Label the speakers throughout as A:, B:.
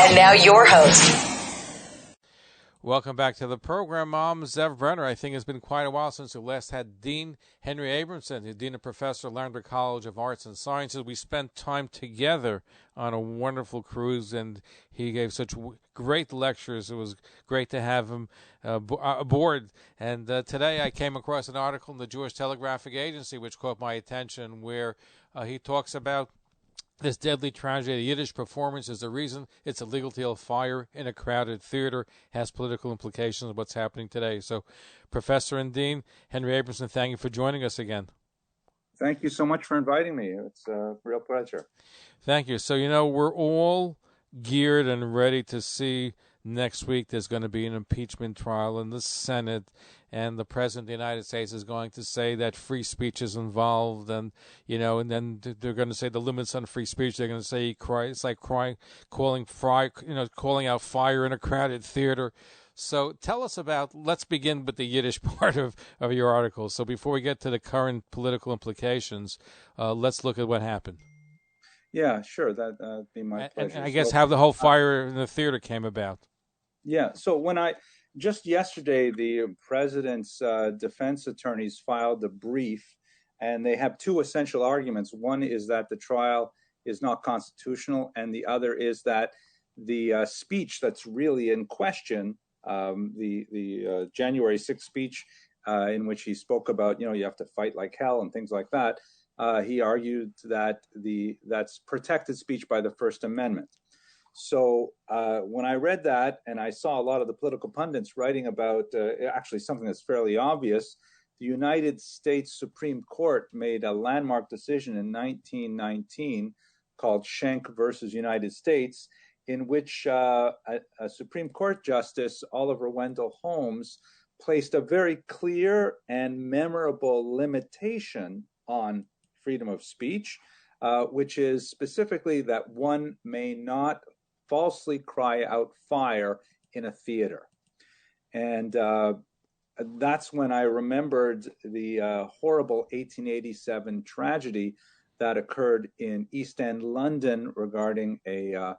A: And now your host.
B: Welcome back to the program. I'm Zev Brenner. I think it's been quite a while since we last had Dean Henry Abramson, the Dean and Professor at Loudermill College of Arts and Sciences. We spent time together on a wonderful cruise, and he gave such great lectures. It was great to have him aboard. And today I came across an article in the Jewish Telegraphic Agency which caught my attention, where he talks about this deadly tragedy. The Yiddish performance is the reason it's illegal to yell fire in a crowded theater. Has political implications of what's happening today. So, Professor and Dean Henry Abramson, thank you for joining us again.
C: Thank you so much for inviting me. It's a real pleasure.
B: Thank you. So, we're all geared and ready to see next week there's going to be an impeachment trial in the Senate, and the President of the United States is going to say that free speech is involved, and then they're going to say the limits on free speech. They're going to say it's like calling out fire in a crowded theater. So tell us let's begin with the Yiddish part of your article. So before we get to the current political implications, let's look at what happened.
C: Yeah, sure. That'd be my pleasure.
B: And I guess how the whole fire in the theater came about.
C: Yeah. So just yesterday, the president's defense attorneys filed a brief, and they have two essential arguments. One is that the trial is not constitutional, and the other is that the speech that's really in question, the January 6th speech, in which he spoke about, you have to fight like hell and things like that. He argued that that's protected speech by the First Amendment. So when I read that, and I saw a lot of the political pundits writing about actually something that's fairly obvious, the United States Supreme Court made a landmark decision in 1919 called Schenck versus United States, in which a Supreme Court Justice, Oliver Wendell Holmes, placed a very clear and memorable limitation on freedom of speech, which is specifically that one may not falsely cry out fire in a theater. And that's when I remembered the horrible 1887 tragedy that occurred in East End, London, regarding a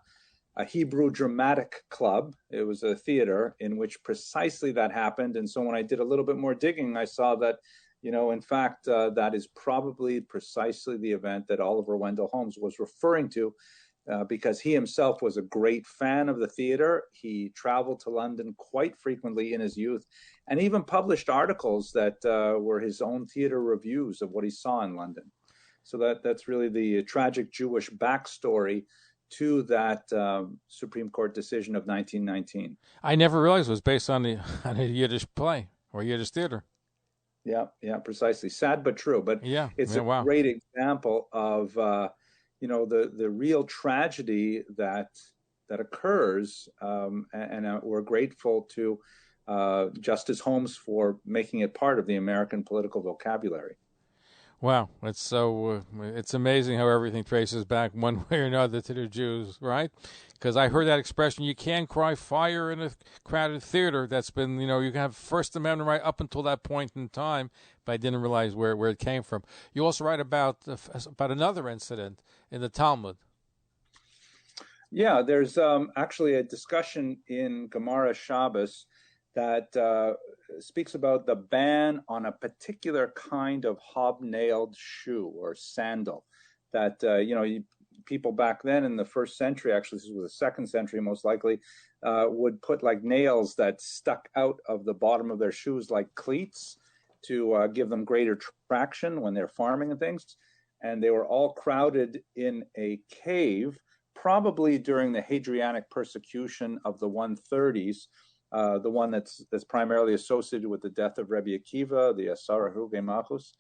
C: Hebrew dramatic club. It was a theater in which precisely that happened. And so when I did a little bit more digging, I saw that in fact, that is probably precisely the event that Oliver Wendell Holmes was referring to, because he himself was a great fan of the theater. He traveled to London quite frequently in his youth, and even published articles that were his own theater reviews of what he saw in London. So that's really the tragic Jewish backstory to that Supreme Court decision of 1919.
B: I never realized it was based on a Yiddish play or Yiddish theater.
C: Yeah, precisely. Sad but true. But it's a
B: wow.
C: great example of the real tragedy that occurs, and we're grateful to Justice Holmes for making it part of the American political vocabulary.
B: Wow, it's amazing how everything traces back one way or another to the Jews, right? Because I heard that expression, you can't cry fire in a crowded theater. That's been, you can have First Amendment right up until that point in time, but I didn't realize where it came from. You also write about another incident in the Talmud.
C: Yeah, there's actually a discussion in Gemara Shabbos that speaks about the ban on a particular kind of hobnailed shoe or sandal that, people back then in the first century, actually this was the second century most likely, would put like nails that stuck out of the bottom of their shoes like cleats to give them greater traction when they're farming and things. And they were all crowded in a cave, probably during the Hadrianic persecution of the 130s, the one that's primarily associated with the death of Rebbe Akiva, the Asara Huge Malchus.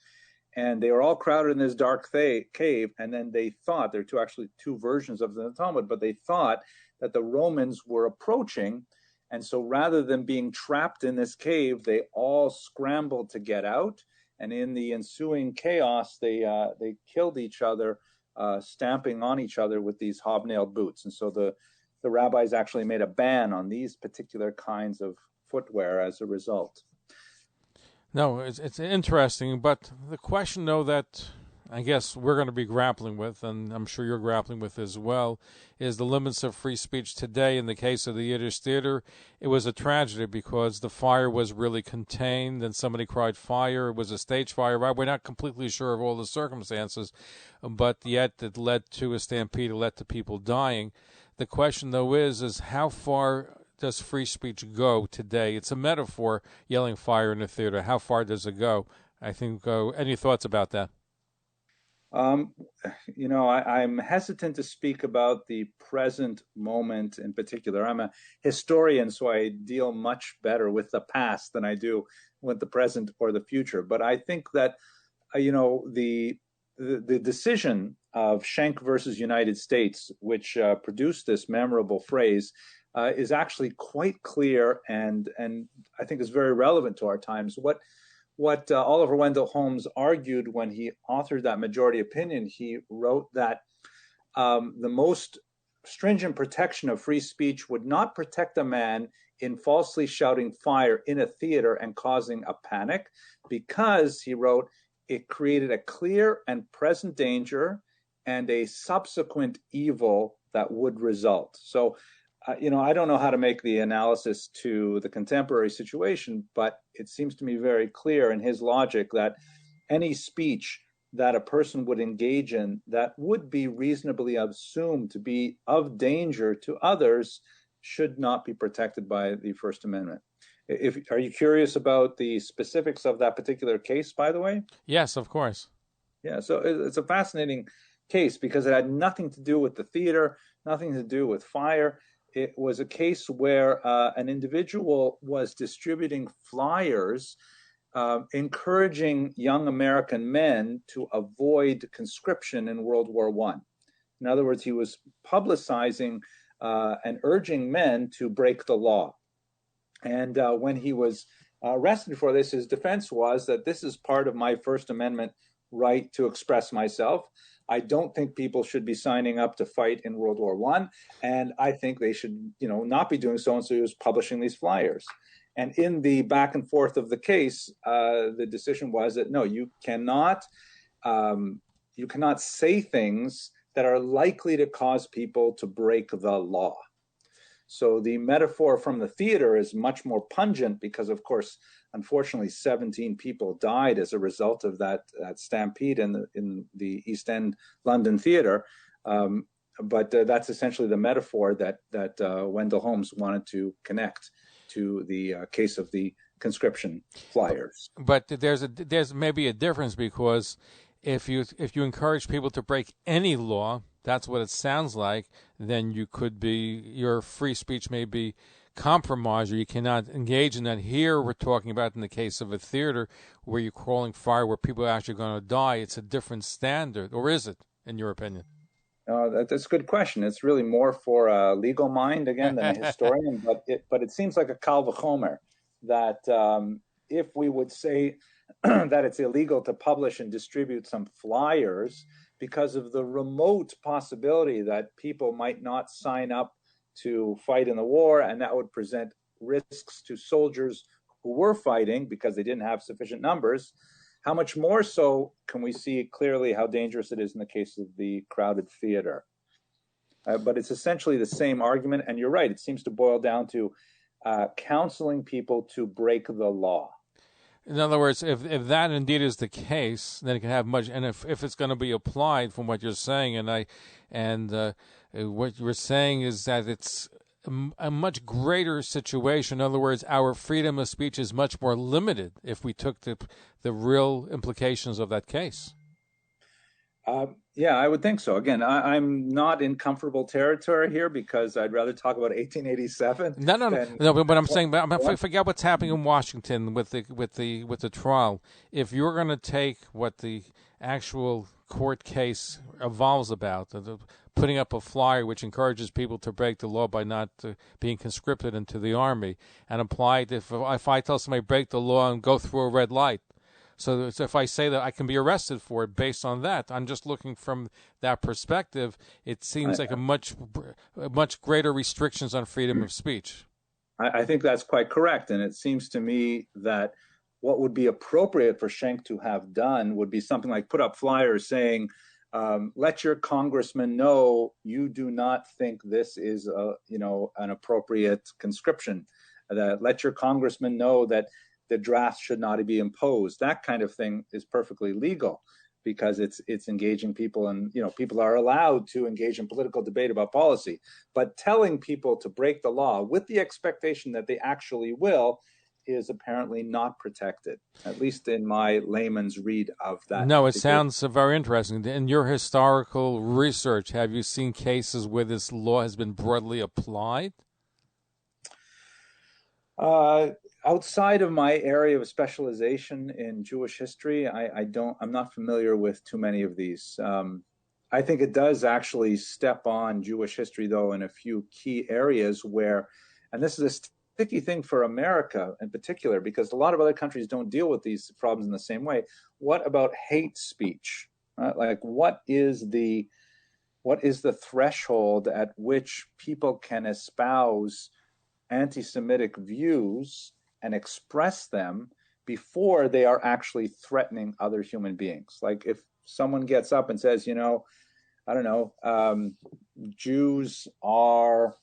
C: And they were all crowded in this dark cave. And then they thought, there are two versions of the Talmud, but they thought that the Romans were approaching. And so rather than being trapped in this cave, they all scrambled to get out. And in the ensuing chaos, they killed each other, stamping on each other with these hobnailed boots. And so the rabbis actually made a ban on these particular kinds of footwear as a result.
B: No, it's interesting, but the question, though, that I guess we're going to be grappling with, and I'm sure you're grappling with as well, is the limits of free speech today. In the case of the Yiddish Theater, it was a tragedy because the fire was really contained, and somebody cried fire. It was a stage fire, right? We're not completely sure of all the circumstances, but yet it led to a stampede, it led to people dying. The question, though, is how far does free speech go today? It's a metaphor, yelling fire in a theater. How far does it go? I think, any thoughts about that?
C: I'm hesitant to speak about the present moment in particular. I'm a historian, so I deal much better with the past than I do with the present or the future. But I think that, the decision of Schenck versus United States, which produced this memorable phrase, is actually quite clear and I think is very relevant to our times. What Oliver Wendell Holmes argued when he authored that majority opinion, he wrote that the most stringent protection of free speech would not protect a man in falsely shouting fire in a theater and causing a panic, because, he wrote, it created a clear and present danger and a subsequent evil that would result. So, I don't know how to make the analysis to the contemporary situation, but it seems to me very clear in his logic that any speech that a person would engage in that would be reasonably assumed to be of danger to others should not be protected by the First Amendment. Are you curious about the specifics of that particular case, by the way?
B: Yes, of course.
C: Yeah, so it's a fascinating case because it had nothing to do with the theater, nothing to do with fire. It was a case where an individual was distributing flyers encouraging young American men to avoid conscription in World War I. In other words, he was publicizing and urging men to break the law. And when he was arrested for this, his defense was that this is part of my First Amendment right to express myself. I don't think people should be signing up to fight in World War I, and I think they should, not be doing so. And so he was publishing these flyers. And in the back and forth of the case, the decision was that no, you cannot say things that are likely to cause people to break the law. So the metaphor from the theater is much more pungent because, of course, unfortunately, 17 people died as a result of that stampede in the East End London theater. But that's essentially the metaphor that Wendell Holmes wanted to connect to the case of the conscription flyers.
B: But there's maybe a difference, because if you encourage people to break any law, that's what it sounds like, then your free speech may be compromised, or you cannot engage in that. Here we're talking about, in the case of a theater where you're calling fire where people are actually going to die, it's a different standard. Or is it, in your opinion?
C: That's a good question. It's really more for a legal mind, again, than a historian, but it seems like a kal v'chomer that if we would say that it's illegal to publish and distribute some flyers because of the remote possibility that people might not sign up to fight in the war, and that would present risks to soldiers who were fighting because they didn't have sufficient numbers, how much more so can we see clearly how dangerous it is in the case of the crowded theater? But it's essentially the same argument, and you're right, it seems to boil down to counseling people to break the law.
B: In other words, if that indeed is the case, then it can have much. And if it's going to be applied, from what you're saying, what you're saying is that it's a much greater situation. In other words, our freedom of speech is much more limited if we took the real implications of that case.
C: Yeah, I would think so. Again, I'm not in comfortable territory here because I'd rather talk about 1887.
B: No. But I'm saying, forget what's happening in Washington with the trial. If you're going to take what the actual court case evolves about, putting up a flyer which encourages people to break the law by not being conscripted into the army, and apply it if I tell somebody break the law and go through a red light. So if I say that I can be arrested for it based on that, I'm just looking from that perspective. It seems like a much greater restrictions on freedom of speech.
C: I think that's quite correct. And it seems to me that what would be appropriate for Schenck to have done would be something like put up flyers saying, let your congressman know you do not think this is an appropriate conscription. That let your congressman know that the draft should not be imposed. That kind of thing is perfectly legal because it's engaging people, and people are allowed to engage in political debate about policy. But telling people to break the law with the expectation that they actually will is apparently not protected, at least in my layman's read of that.
B: No, it sounds very interesting. In your historical research, have you seen cases where this law has been broadly applied?
C: Outside of my area of specialization in Jewish history, I'm not familiar with too many of these. I think it does actually step on Jewish history, though, in a few key areas where, and this is a sticky thing for America in particular, because a lot of other countries don't deal with these problems in the same way. What about hate speech? Like, what is the threshold at which people can espouse anti-Semitic views and express them before they are actually threatening other human beings? Like, if someone gets up and says, I don't know, Jews are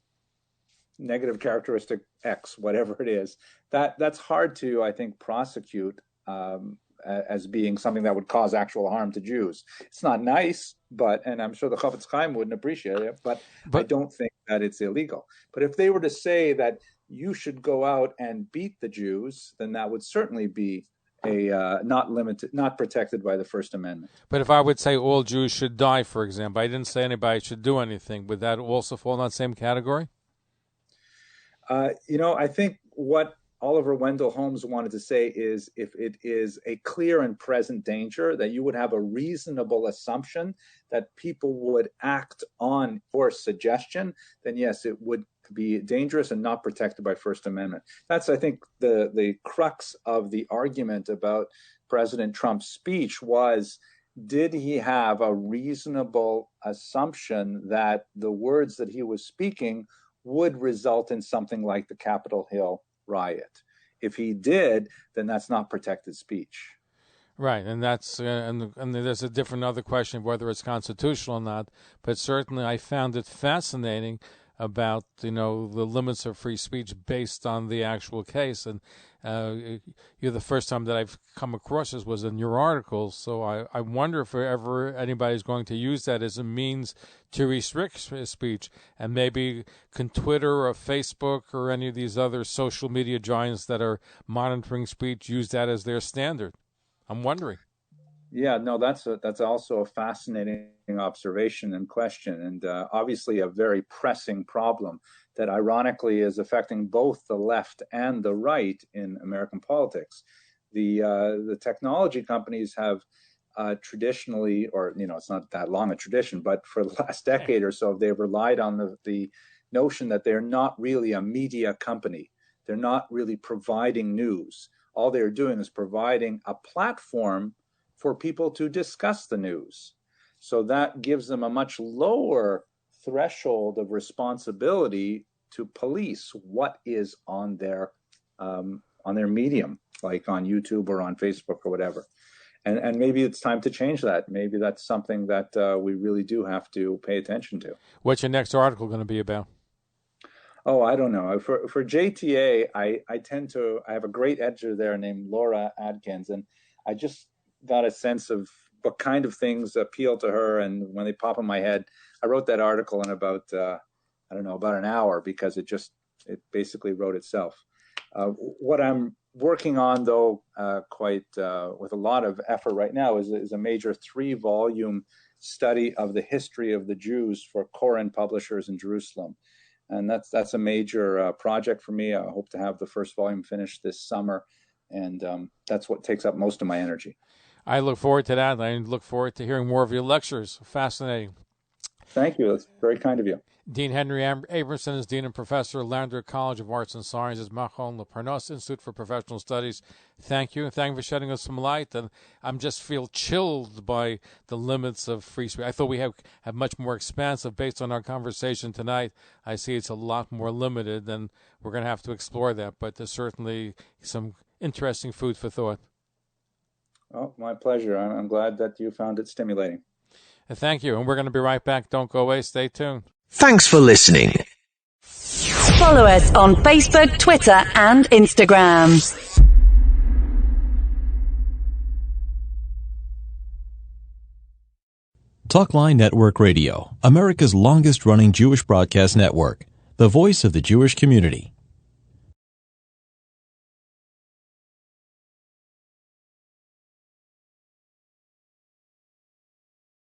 C: negative characteristic X, whatever it is, that's hard to, I think, prosecute as being something that would cause actual harm to Jews. It's not nice, and I'm sure the Chafetz Chaim wouldn't appreciate it, but I don't think that it's illegal. But if they were to say that you should go out and beat the Jews, then that would certainly be not protected by the First Amendment.
B: But if I would say all Jews should die, for example, I didn't say anybody should do anything, would that also fall in that same category?
C: I think what Oliver Wendell Holmes wanted to say is, if it is a clear and present danger, that you would have a reasonable assumption that people would act on your suggestion, then yes, it would be dangerous and not protected by First Amendment. That's, I think, the crux of the argument about President Trump's speech was, did he have a reasonable assumption that the words that he was speaking would result in something like the Capitol Hill riot? If he did, then that's not protected speech.
B: Right, and that's and there's a different other question of whether it's constitutional or not. But certainly, I found it fascinating about the limits of free speech based on the actual case. And you're the first time that I've come across this was in your article. So I wonder if ever anybody's going to use that as a means to restrict speech, and maybe can Twitter or Facebook or any of these other social media giants that are monitoring speech use that as their standard. I'm wondering.
C: Yeah, no, that's also a fascinating observation and question, and obviously a very pressing problem that ironically is affecting both the left and the right in American politics. The technology companies have traditionally, or it's not that long a tradition, but for the last decade or so, they've relied on the notion that they're not really a media company. They're not really providing news. All they're doing is providing a platform for people to discuss the news. So that gives them a much lower threshold of responsibility to police what is on their medium, like on YouTube or on Facebook or whatever. And maybe it's time to change that. Maybe that's something that we really do have to pay attention to.
B: What's your next article going to be about?
C: Oh, I don't know. For JTA, I have a great editor there named Laura Adkins, and I just got a sense of what kind of things appeal to her, and when they pop in my head, I wrote that article in about an hour, because it basically wrote itself. What I'm working on, though, quite with a lot of effort right now, is a major 3-volume study of the history of the Jews for Koren Publishers in Jerusalem. And that's a major project for me. I hope to have the first volume finished this summer, and that's what takes up most of my energy.
B: I look forward to that. I look forward to hearing more of your lectures. Fascinating.
C: Thank you. That's very kind of you.
B: Dean Henry Abramson is Dean and Professor, Lander College of Arts and Sciences, Machon LeParnasse Institute for Professional Studies. Thank you. Thank you for shedding us some light. And I'm just feel chilled by the limits of free speech. I thought we have much more expansive based on our conversation tonight. I see it's a lot more limited, and we're going to have to explore that. But there's certainly some interesting food for thought.
C: Oh, my pleasure. I'm glad that you found it stimulating.
B: Thank you. And we're going to be right back. Don't go away. Stay tuned.
A: Thanks for listening.
D: Follow us on Facebook, Twitter, and Instagram.
E: Talkline Network Radio, America's longest-running Jewish broadcast network, the voice of the Jewish community.